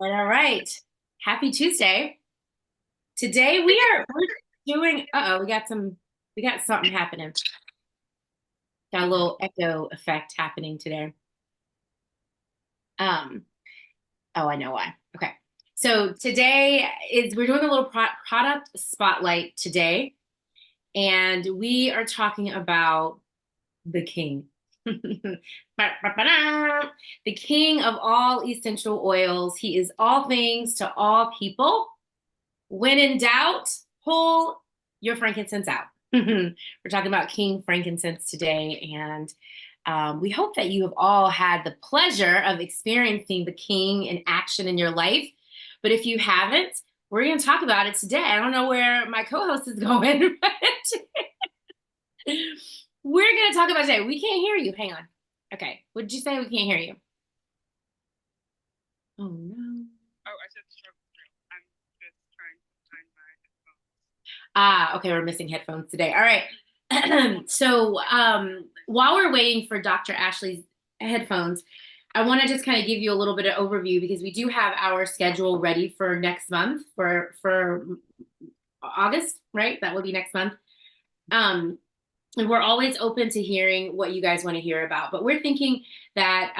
All right. Happy Tuesday. Today we're doing, we got something happening. Got a little echo effect happening today. Um, oh, I know why. Okay. So today is we're doing a little product spotlight today, and we are talking about the king. Ba-ba-ba-da. The king of all essential oils. He is all things to all people. When in doubt, pull your frankincense out. We're talking about King Frankincense today, and we hope that you have all had the pleasure of experiencing the king in action in your life. But if you haven't, we're going to talk about it today. I don't know where my co-host is going, but we're going to talk about it today. We can't hear you. Hang on. Okay. What did you say? We can't hear you. Oh, no. Oh, I said struggle through. I'm just trying to find my headphones. Ah, okay, we're missing headphones today. All right. So, while we're waiting for Dr. Ashley's headphones, I want to just kind of give you a little bit of overview because we do have our schedule ready for next month for August, right? That will be next month. Um, and we're always open to hearing what you guys want to hear about. But we're thinking that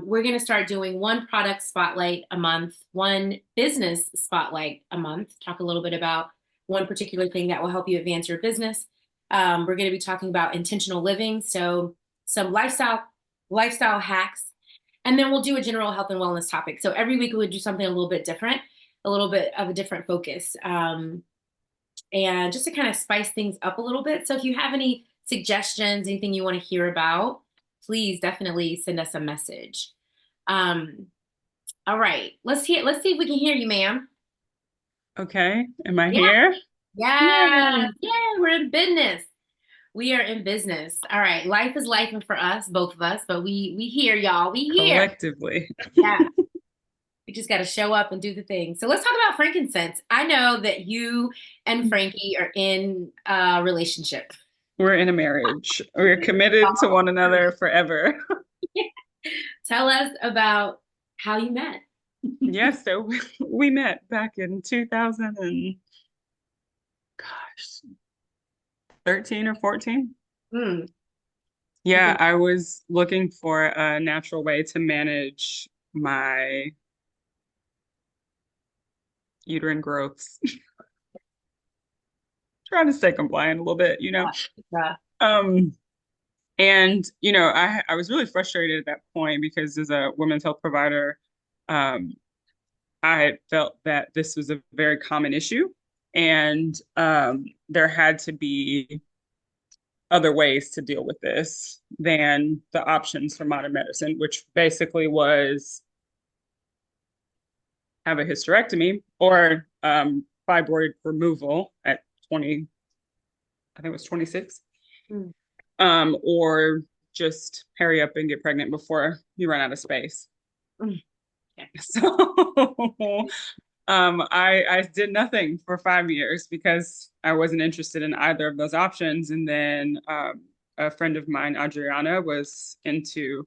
we're going to start doing one product spotlight a month, one business spotlight a month. Talk a little bit about one particular thing that will help you advance your business. We're going to be talking about intentional living, so some lifestyle hacks, and then we'll do a general health and wellness topic. So every week we'll do something a little bit different, a little bit of a different focus. And just to kind of spice things up a little bit. So if you have any suggestions, anything you want to hear about, please definitely send us a message. Um, all right, let's see if we can hear you, ma'am. Okay, am I Yeah, here? yeah, Yay! yeah, we're in business. We are in business. All right, life is life for us, both of us, but we here, y'all. We here. Collectively. Yeah. We just got to show up and do the thing. So let's talk about frankincense. I know that you and Frankie are in a relationship. We're in a marriage. We're committed to one another forever. Tell us about how you met. Yes, so we met back in 2000 and gosh, 13 or 14. Hmm. Yeah, Okay. I was looking for a natural way to manage my uterine growths. Trying to stay compliant a little bit, you know. Yeah. Um, And, I was really frustrated at that point because as a women's health provider, um, I had felt that this was a very common issue and there had to be other ways to deal with this than the options for modern medicine, which basically was have a hysterectomy or fibroid removal at 20, I think it was 26, Hmm. or just hurry up and get pregnant before you run out of space. Hmm. Okay. So I did nothing for 5 years because I wasn't interested in either of those options. And then a friend of mine, Adriana, was into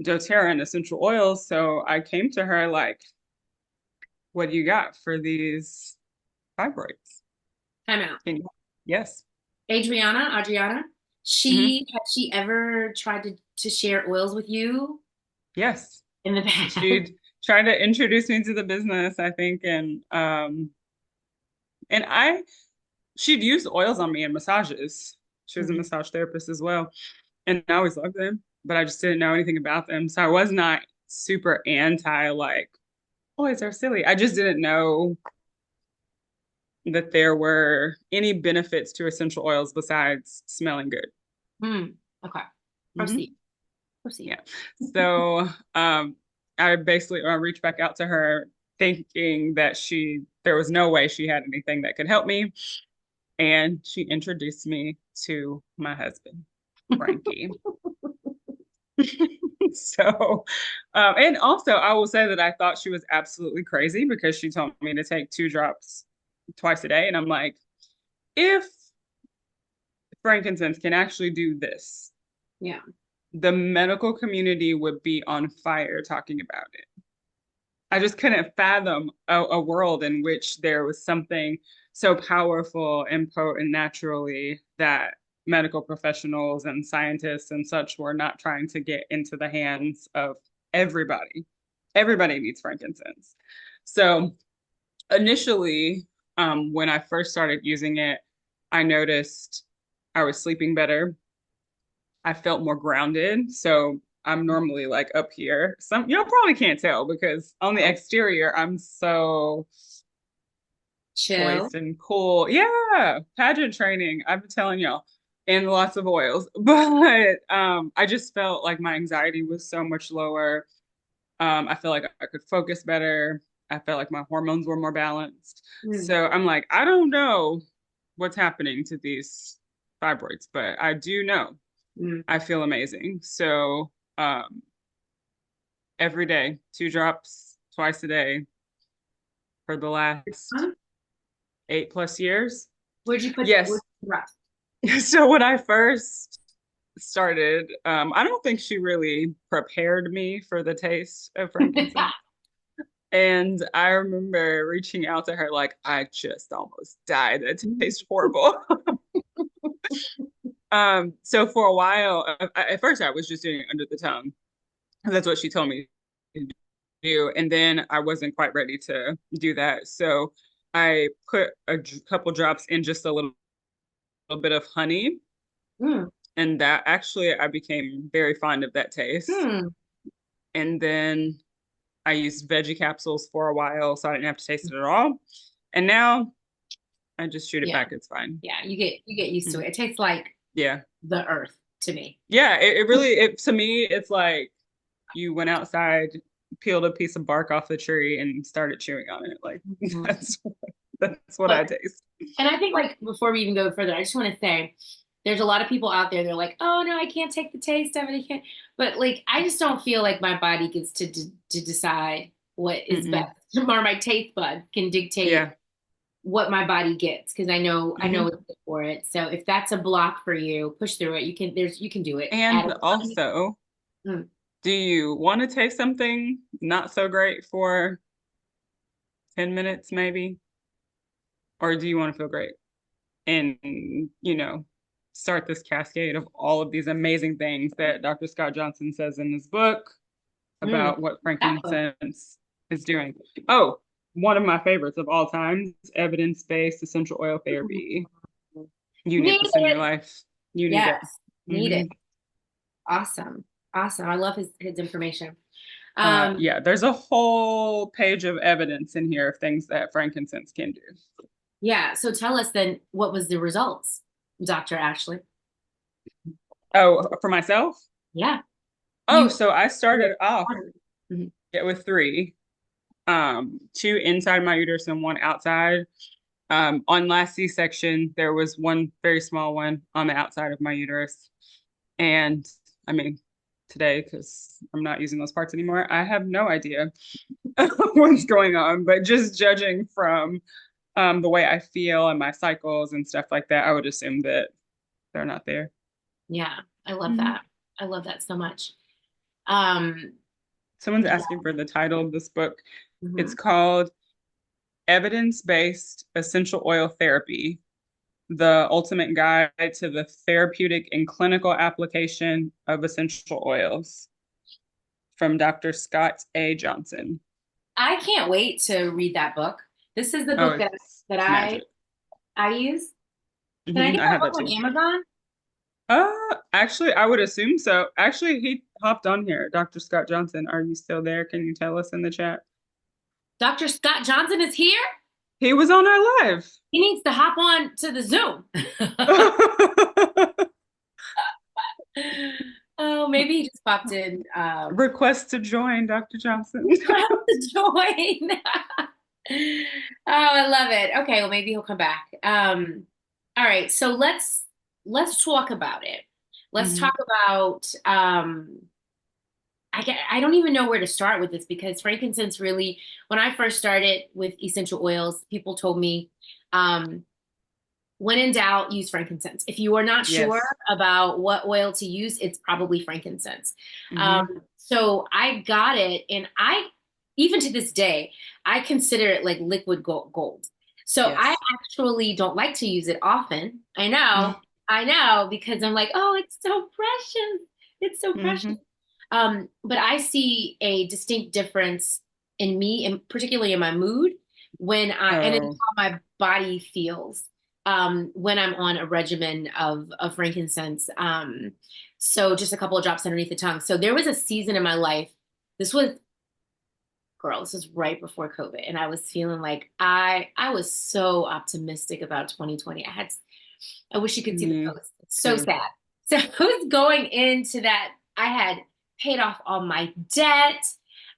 doTERRA and essential oils. So I came to her like, what do you got for these fibroids? Time out. Yes. Adriana, Hmm. had she ever tried to share oils with you Yes. in the past? She tried to introduce me to the business, I think, and she'd used oils on me in massages. She was a Mhm. massage therapist as well. And I always loved them, but I just didn't know anything about them. So I was not super anti like, oils are silly. I just didn't know that there were any benefits to essential oils besides smelling good. Hmm. Okay. Hmm. Proceed. Proceed. Yeah. So I basically reached back out to her thinking that there was no way she had anything that could help me. And she introduced me to my husband, Frankie. So, and also I will say that I thought she was absolutely crazy because she told me to take 2 drops twice a day. And I'm like, if frankincense can actually do this, Yeah. the medical community would be on fire talking about it. I just couldn't fathom a world in which there was something so powerful and potent naturally that medical professionals and scientists and such were not trying to get into the hands of everybody. Everybody needs frankincense. So initially, when I first started using it, I noticed I was sleeping better. I felt more grounded. So I'm normally like up here. Some y'all probably can't tell because on the exterior, I'm so Chill. poised and cool. Yeah, pageant training, I've been telling y'all, and lots of oils. But I just felt like my anxiety was so much lower. I feel like I could focus better. I felt like my hormones were more balanced. Mm, So I'm like, I don't know what's happening to these fibroids, but I do know mm. I feel amazing. So every day, 2 drops twice a day for the last Huh? 8 plus years. Where'd you put Yes. where'd you rest? So when I first started, I don't think she really prepared me for the taste of frankincense. And I remember reaching out to her like, I just almost died. It tastes horrible. So for a while, at first I was just doing it under the tongue. That's what she told me to do. And then I wasn't quite ready to do that. So I put couple drops in just a little bit of honey. Mm, And that actually, I became very fond of that taste. mm. And then I used veggie capsules for a while, so I didn't have to taste it at all. And now I just shoot it Yeah, back. It's fine. yeah. You get used to Mhm. it. It tastes like Yeah. the earth to me. Yeah. It really, to me, it's like you went outside, peeled a piece of bark off the tree and started chewing on it. Like Mhm. that's what But I taste. and I think like before we even go further, I just want to say there's a lot of people out there, they're like, oh no, I can't take the taste of it. I can't. But like I just don't feel like my body gets to decide what is best. Mm-mm. Or my taste bud can dictate Yeah. what my body gets because I know Hmm. it's good for it. So if that's a block for you, push through it. You can do it. Add And a honey. also, Mm, do you want to taste something not so great for 10 minutes maybe? Or do you want to feel great? And, start this cascade of all of these amazing things that Dr. Scott Johnson says in his book mm, about what that book. frankincense is doing. Oh, one of my favorites of all time, evidence-based essential oil therapy. You need Need this in your it. life. You need it. Yes, need Hmm. it. Awesome. Awesome. I love his information. Um, Yeah, there's a whole page of evidence in here of things that frankincense can do. yeah. So tell us then, what was the results, Dr. Ashley? Oh, for myself? Yeah. Oh, You, so I you started off Mhm. with three, two inside my uterus and one outside. On last C-section, there was one very small one on the outside of my uterus. And I mean, today, because I'm not using those parts anymore, I have no idea what's going on. But just judging from the way I feel and my cycles and stuff like that, I would assume that they're not there. Yeah, I love Mhm. that. I love that so much. Um, Someone's yeah. asking for the title of this book. It's Mhm. called Evidence-Based Essential Oil Therapy: The Ultimate Guide to the Therapeutic and Clinical Application of Essential Oils, from Dr. Scott A. Johnson. I can't wait to read that book. This is the Oh, book that that it's I magic. I use. Can I get I that have book that on too. Amazon? Actually, I would assume so. Actually, he hopped on here. Dr. Scott Johnson, are you still there? Can you tell us in the chat? Dr. Scott Johnson is here. He was on our live. He needs to hop on to the Zoom. Oh, maybe he just popped in. Request to join, Dr. Johnson. To join. Oh, I love it. Okay, well, maybe he'll come back. All right, so let's talk about it. Let's Hmm. talk about I don't even know where to start with this because frankincense really, when I first started with essential oils, people told me, um, when in doubt, use frankincense. If you are not sure Yes. about what oil to use, it's probably frankincense. Hmm. So I got it, and even to this day, I consider it like liquid gold. So I Yes. actually don't like to use it often. Mm-hmm. I know, because I'm like, oh, it's so precious. It's so precious. Mm-hmm. But I see a distinct difference in me, and particularly in my mood, and in Oh. how my body feels when I'm on a regimen of frankincense. So just a couple of drops underneath the tongue. So there was a season in my life. This was, girl, this was right before COVID, and I was feeling like I was so optimistic about 2020. I wish you could see the Me post. It's so too. sad. So I was going into that. I had paid off all my debt.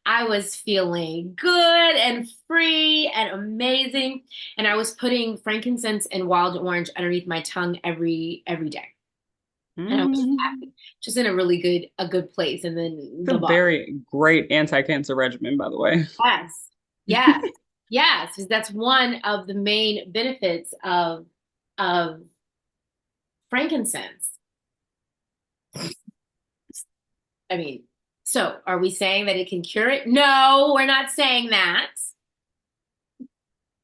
I was feeling good and free and amazing. And I was putting frankincense and wild orange underneath my tongue every day. And I was just Mm-hmm. happy, just in a good place. And then It's the a boss. very great anti-cancer regimen, by the way. Yes. Yes. Yes. Because that's one of the main benefits of frankincense. I mean, so are we saying that it can cure it? No, we're not saying that.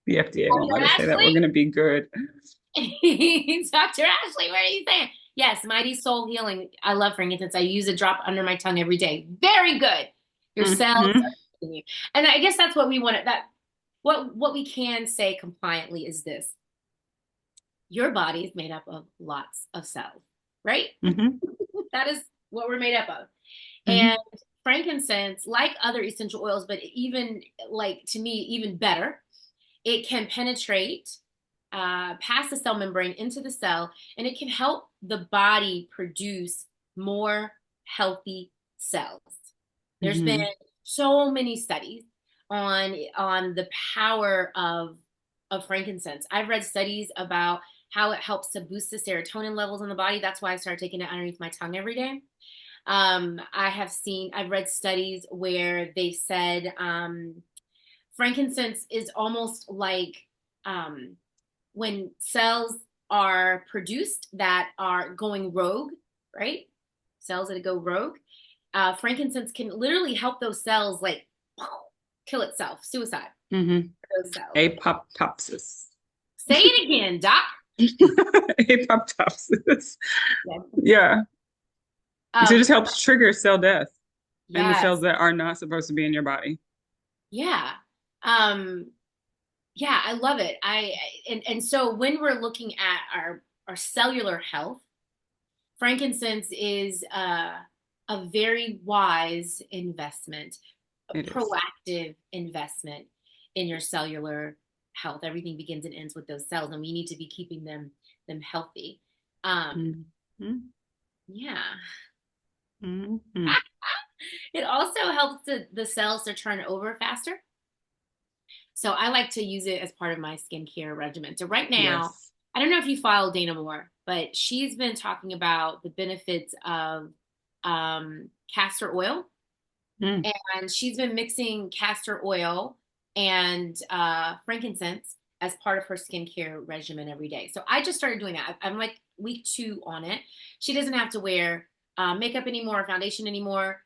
The FDA won't Dr. let us say that. We're going to be good. Ashley? Dr. Ashley, what are you saying? Yes, Mighty Soul Healing. I love frankincense. I use a drop under my tongue every day. Very good. Your cells are Hmm. healing you. And I guess that's what we want that what we can say compliantly is this. Your body is made up of lots of cells, right? Hmm. That is what we're made up of. And Hmm. frankincense, like other essential oils, but even like to me, even better, it can penetrate past the cell membrane into the cell, and it can help the body produce more healthy cells. There's been Hmm. so many studies on the power of frankincense. I've read studies about how it helps to boost the serotonin levels in the body. That's why I started taking it underneath my tongue every day. I've read studies where they said frankincense is almost like um, when cells are produced that are going rogue, right? Cells that go rogue. Frankincense can literally help those cells like kill itself, suicide Hmm. for those cells. Apoptosis. Say it again, Doc. Apoptosis. Yeah. Yeah. So it Um, just helps trigger cell death and the cells yes, that are not supposed to be in your body. yeah. Um, yeah, I love it. And so when we're looking at our cellular health, frankincense is a very wise investment, a It is. proactive investment in your cellular health. Everything begins and ends with those cells, and we need to be keeping them healthy. Um, Hmm. yeah. Hmm. It also helps the cells to turn over faster. So I like to use it as part of my skincare regimen. So right now, Yes. I don't know if you follow Dana Moore, but she's been talking about the benefits of castor oil, Mm. and she's been mixing castor oil and frankincense as part of her skincare regimen every day. So I just started doing that. I'm like week 2 on it. She doesn't have to wear makeup anymore, foundation anymore.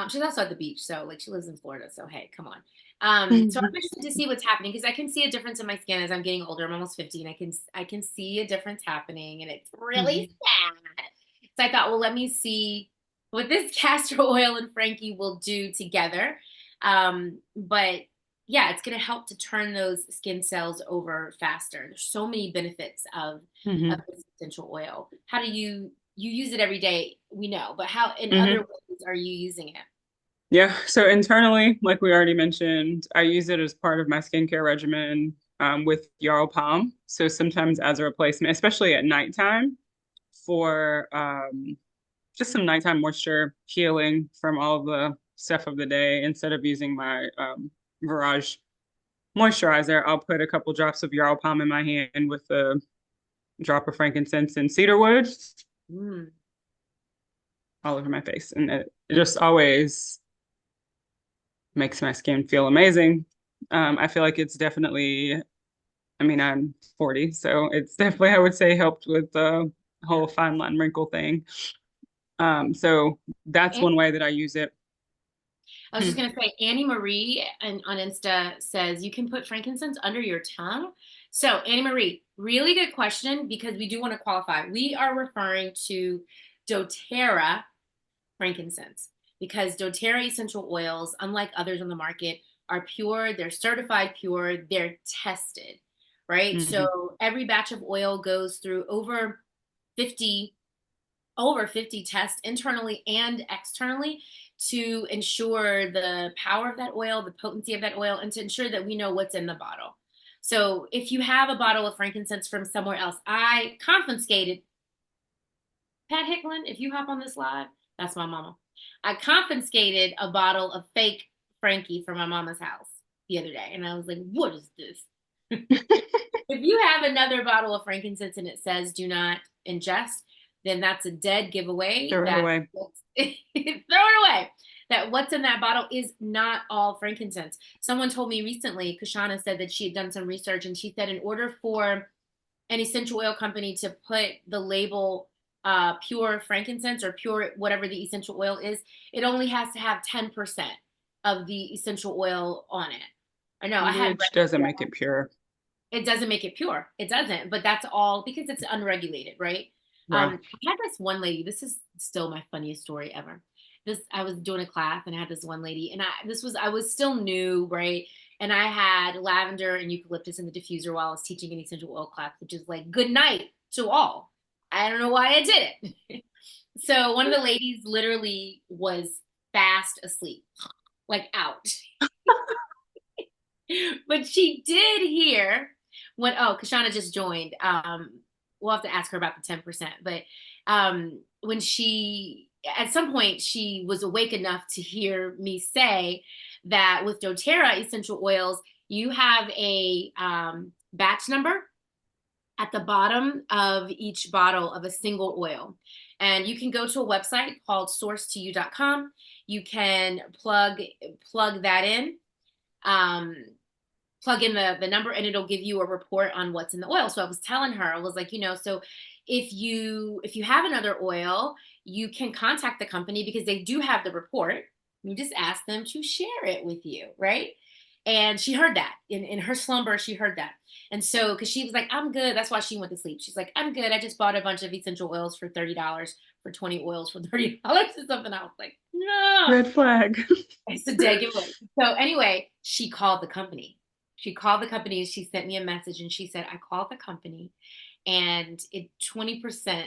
She's also at the beach, so like she lives in Florida. So hey, come on. So I'm interested to see what's happening because I can see a difference in my skin as I'm getting older. I'm almost 50, and I can see a difference happening, and it's really Hmm. sad. So I thought, well, let me see what this castor oil and Frankie will do together. But yeah, it's going to help to turn those skin cells over faster. There's so many benefits of Hmm. this essential oil. How do you use it every day? We know, but how in other Hmm. ways are you using it? Yeah. So internally, like we already mentioned, I use it as part of my skincare regimen with Yarrow Palm. So sometimes as a replacement, especially at nighttime for just some nighttime moisture healing from all the stuff of the day. Instead of using my Virage moisturizer, I'll put a couple drops of Yarrow Palm in my hand with a drop of frankincense and cedarwood Mm. all over my face. And it just always makes my skin feel amazing. I feel like it's definitely, I mean, I'm 40, so it's definitely, I would say, helped with the Yeah. whole fine line wrinkle thing. So that's And one way that I use it. I was just Hmm. gonna say, Annie Marie on Insta says you can put frankincense under your tongue. So, Annie Marie, really good question because we do want to qualify. We are referring to doTERRA frankincense because doTERRA essential oils, unlike others on the market, are pure, they're certified pure, they're tested, right? Hmm. So every batch of oil goes through 50 over 50 tests internally and externally to ensure the power of that oil, the potency of that oil, and to ensure that we know what's in the bottle. So if you have a bottle of frankincense from somewhere else, I confiscated Pat Hicklin, if you hop on this live, that's my mama. I confiscated a bottle of fake Frankie from my mama's house the other day, and I was like, "What is this?" If you have another bottle of frankincense and it says "Do not ingest," then that's a dead giveaway. Throw it That away. throw it away. That what's in that bottle is not all frankincense. Someone told me recently, Kashana said that she had done some research, and she said in order for an essential oil company to put the label pure frankincense or pure whatever the essential oil is, it only has to have 10% of the essential oil on it. I know I had read Which doesn't that. make it pure. It doesn't make it pure. It doesn't, but that's all because it's unregulated, right? Wow. I had this one lady. This is still my funniest story ever. This I was doing a class and I had this one lady, and I was still new, right? And I had lavender and eucalyptus in the diffuser while I was teaching an essential oil class, which is like good night to all. I don't know why I did it. So one of the ladies literally was fast asleep, like out. But she did hear when Kashana just joined. We'll have to ask her about the 10%. But when she at some point she was awake enough to hear me say that with doTERRA essential oils, you have a batch number at the bottom of each bottle of a single oil. And you can go to a website called source2you.com. You can plug that in. Um, Plug in the number and it'll give you a report on what's in the oil. So I was telling her, I was like, so if you have another oil, you can contact the company because they do have the report. You just ask them to share it with you, right? And she heard that in her slumber, she heard that. And so, because she was like, I'm good. That's why she went to sleep. She's like, I'm good. I just bought a bunch of essential oils for $30 for 20 oils for $30 or something. I was like, no, Red flag. it's a dead giveaway. So anyway, she called the company. She called the company and she sent me a message and she said, I called the company and it 20%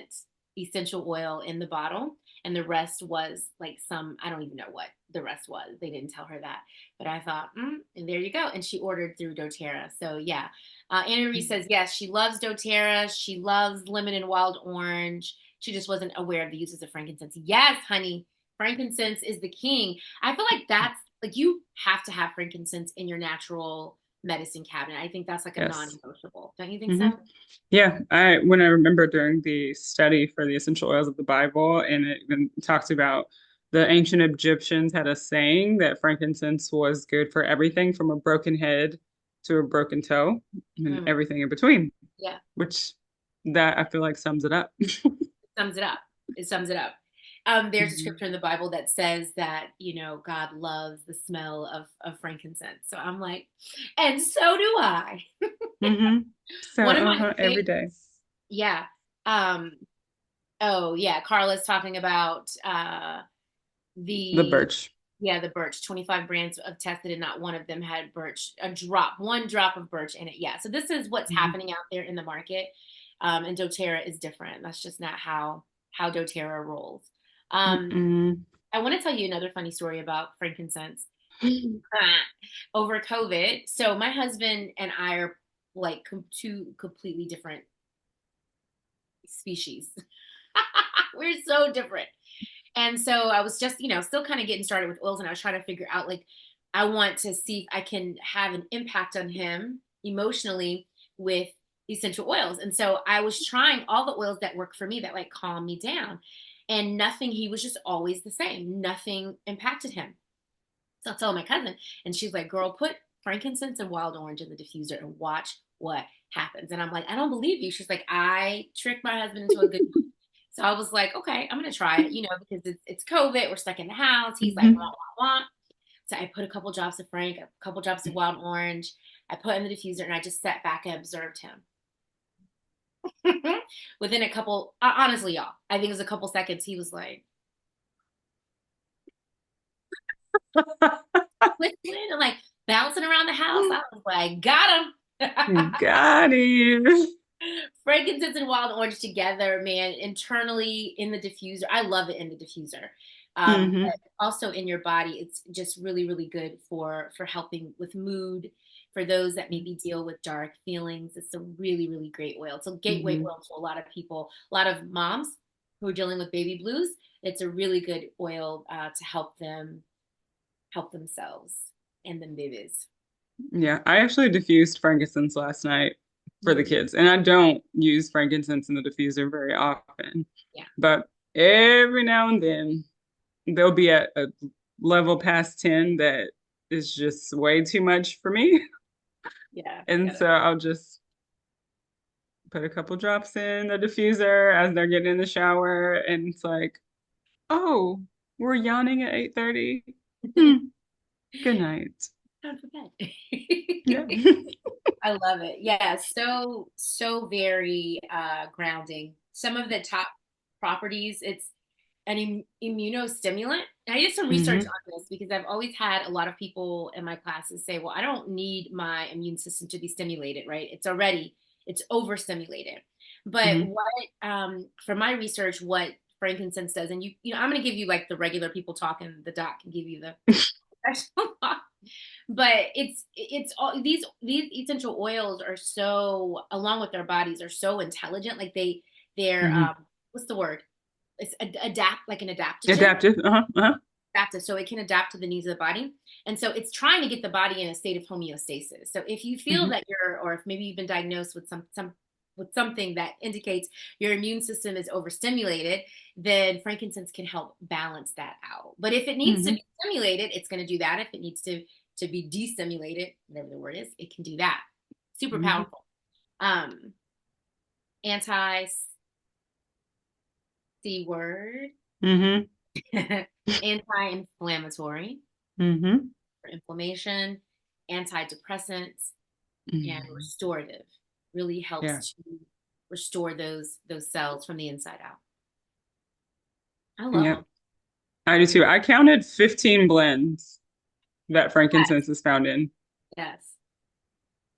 essential oil in the bottle. And the rest was like I don't even know what the rest was. They didn't tell her that. But I thought, and there you go. And she ordered through doTERRA. So yeah. Anna Marie says, yes, she loves doTERRA. She loves lemon and wild orange. She just wasn't aware of the uses of frankincense. Yes, honey. Frankincense is the king. I feel like that's like you have to have frankincense in your natural medicine cabinet. I think that's like a Yes. non-negotiable. Don't you think Hmm. so? Yeah, I remember during the study for the essential oils of the Bible, and it even talks about the ancient Egyptians had a saying that frankincense was good for everything from a broken head to a broken toe and Mm, everything in between, yeah, which that I feel like sums it up. sums it up. It sums it up. There's a Mhm. scripture in the Bible that says that, God loves the smell of frankincense. So I'm like, and so do I. So, One of my every favorite, day. yeah. Um, oh yeah, Carla's talking about The the birch. yeah, the birch. 25 brands of tested and not one of them had birch, one drop of birch in it. Yeah. So this is what's Mhm. happening out there in the market. And doTERRA is different. That's just not how doTERRA rolls. Um, Mm-mm. I want to tell you another funny story about frankincense. Over COVID. So my husband and I are like two completely different species. We're so different. And so I was just, still kind of getting started with oils and I was trying to figure out like I want to see if I can have an impact on him emotionally with essential oils. And so I was trying all the oils that work for me that like calm me down. And nothing, he was just always the same. Nothing impacted him. So I told my cousin, and she's like, girl, put frankincense and wild orange in the diffuser and watch what happens. And I'm like, I don't believe you. She's like, I tricked my husband into a good mood. So I was like, okay, I'm gonna try it, because it's COVID, we're stuck in the house. He's like, wah, Mhm. wah, wah. So I put a couple drops of Frank, a couple drops of wild orange. I put in the diffuser and I just sat back and observed him. Within a couple, honestly, y'all, I think it was a couple seconds. He was like whistling and like bouncing around the house. I was like, got him. Got it. Frankincense and wild orange together, man, internally in the diffuser. I love it in the diffuser. Hmm. But also in your body, it's just really, really good for helping with mood, for those that maybe deal with dark feelings. It's a really, really great oil. It's a gateway Hmm. oil to a lot of people, a lot of moms who are dealing with baby blues. It's a really good oil to help them help themselves and the babies. Yeah, I actually diffused frankincense last night for the Mm, kids, and I don't use frankincense in the diffuser very often, yeah, but every now and then they'll be at a level past 10 that is just way too much for me. yeah, And yeah. so I'll just put a couple drops in the diffuser as they're getting in the shower, and it's like, oh, we're yawning at 8:30. Hmm, good night. Time for bed. Yeah. I love it. Yeah, so so very grounding. Some of the top properties, it's an immunostimulant. And I did some research Hmm. on this because I've always had a lot of people in my classes say, "Well, I don't need my immune system to be stimulated, right? It's overstimulated." But Hmm. what from my research, what frankincense does, and I'm going to give you like the regular people talk, and the doc can give you the professional talk. But it's all these essential oils are so, along with their bodies, are so intelligent. Like they're Hmm. what's the word? It's adapt, like an adaptogen, Adaptive. Uh-huh. Uh-huh. adaptive, so it can adapt to the needs of the body. And so it's trying to get the body in a state of homeostasis. So if you feel Hmm. that or if maybe you've been diagnosed with some with something that indicates your immune system is overstimulated, then frankincense can help balance that out. But if it needs to Hmm. be stimulated, it's going to do that. If it needs to be destimulated, whatever the word is, it can do that. Super Hmm. powerful. Um, anti C word, Hmm. anti-inflammatory Hmm. for inflammation, antidepressants, and Hmm. restorative. Really Yeah. helps to restore those cells from the inside out. I love Yeah. them. I do too. I counted 15 blends that Yes, frankincense is found in. yes.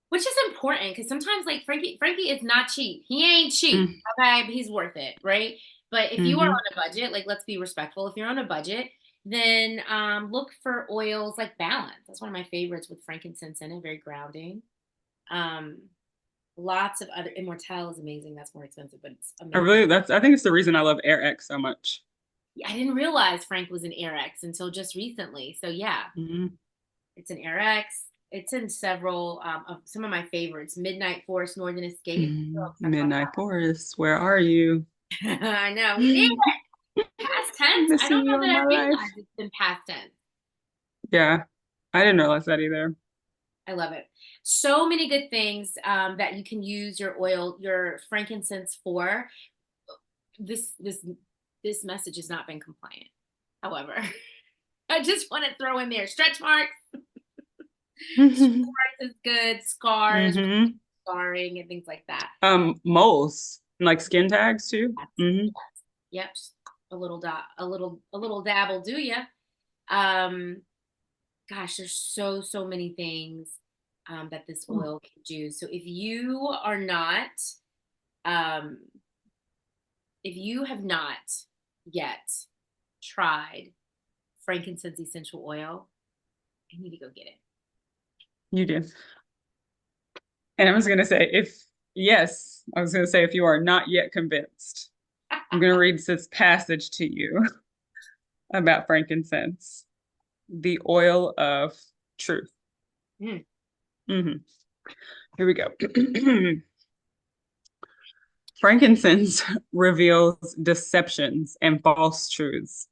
Which is important because sometimes like Frankie is not cheap. He ain't cheap. Okay, but he's worth it, right? But if you are Mm-hmm. on a budget, like let's be respectful. If you're on a budget, then look for oils like Balance. That's one of my favorites with frankincense in it, very grounding. Um, lots of other Immortelle is amazing. That's more expensive, but it's amazing. I think it's the reason I love Air X so much. I didn't realize Frank was an Air-X until just recently. So yeah, Hmm. it's an Air-X. It's in several of some of my favorites. Midnight Forest, Northern Escape. I talk Midnight Forest, where are you? about. I know we did it. Past tense. I Missing don't you know on that I my life. realized it's been past tense. Yeah, I didn't realize that either. I love it. So many good things that you can use your oil, your frankincense for. This this this message has not been compliant. However, I just want to throw in there stretch marks. Stretch Hmm. marks is good. Scars, scarring, and things like that. Moles, like skin tags too. Yes, Hmm. yes. Yep. Just a little dot, a little dab will do ya. Um, gosh, there's so so many things that this oil can do. So um, if you have not yet tried frankincense essential oil, you need to go get it. You do. And I was going to say, I was going to say, if you are not yet convinced, I'm going to read this passage to you about frankincense, the oil of truth. Mm, Hmm. Here we go. Frankincense reveals deceptions and false truths.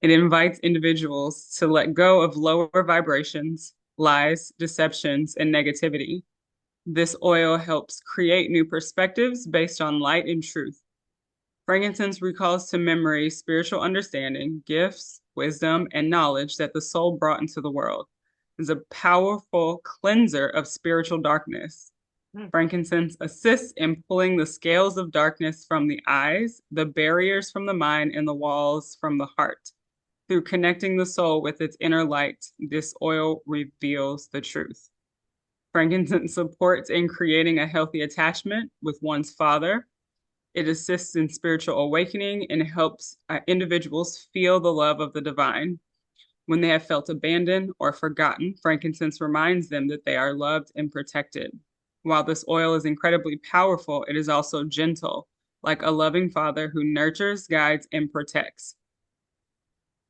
It invites individuals to let go of lower vibrations, lies, deceptions, and negativity. This oil helps create new perspectives based on light and truth. Frankincense recalls to memory spiritual understanding, gifts, wisdom, and knowledge that the soul brought into the world. It is a powerful cleanser of spiritual darkness. Mm. Frankincense assists in pulling the scales of darkness from the eyes, the barriers from the mind, and the walls from the heart. Through connecting the soul with its inner light, this oil reveals the truth. Frankincense supports in creating a healthy attachment with one's father. It assists in spiritual awakening and helps individuals feel the love of the divine. When they have felt abandoned or forgotten, frankincense reminds them that they are loved and protected. While this oil is incredibly powerful, it is also gentle, like a loving father who nurtures, guides, and protects.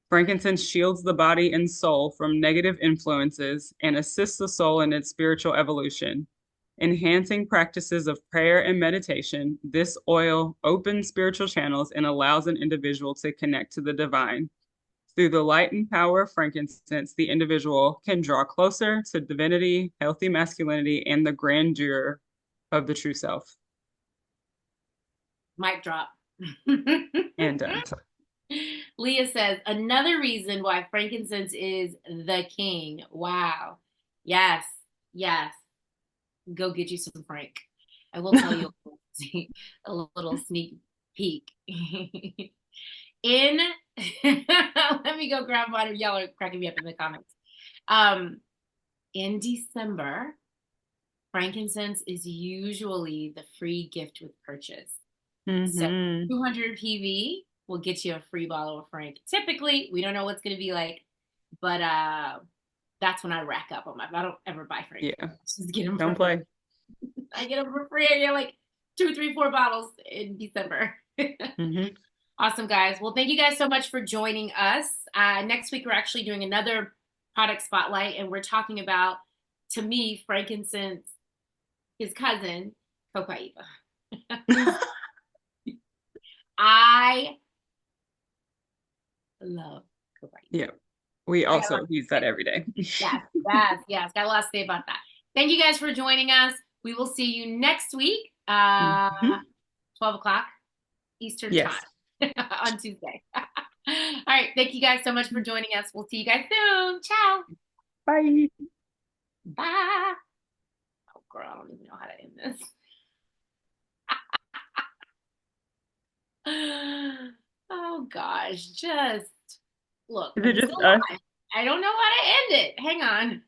Frankincense shields the body and soul from negative influences and assists the soul in its spiritual evolution. Enhancing practices of prayer and meditation, this oil opens spiritual channels and allows an individual to connect to the divine. Through the light and power of frankincense, the individual can draw closer to divinity, healthy masculinity, and the grandeur of the true self. Mic drop. And done. Leah says, another reason why frankincense is the king. Wow. Yes. Yes. Go get you some Frank. I will tell you a little sneak peek. In let me go grab water. Y'all are cracking me up in the comments. In December, frankincense is usually the free gift with purchase. So Mm-hmm. 200 PV will get you a free bottle of Frank. Typically, we don't know what's going to be like, but that's when I rack up on my. I don't ever buy Frank. Yeah. Just get them Don't for free. play. I get them for free. I get like 2, 3, 4 bottles in December. Mm-hmm. Awesome, guys. Well, thank you guys so much for joining us. Next week, we're actually doing another product spotlight, and we're talking about, to me, frankincense, his cousin, Copaiba. I love Copaiba. Yeah. We also use that every day. Yes, yes, yes. Got a lot to say about that. Thank you guys for joining us. We will see you next week, Mm-hmm. 12 o'clock Eastern Yes. time on Tuesday. All right. Thank you guys so much for joining us. We'll see you guys soon. Ciao. Bye. Bye. Oh, girl, I don't even know how to end this. Oh, gosh. Just look, Is I'm it still just us? live. I don't know how to end it. Hang on.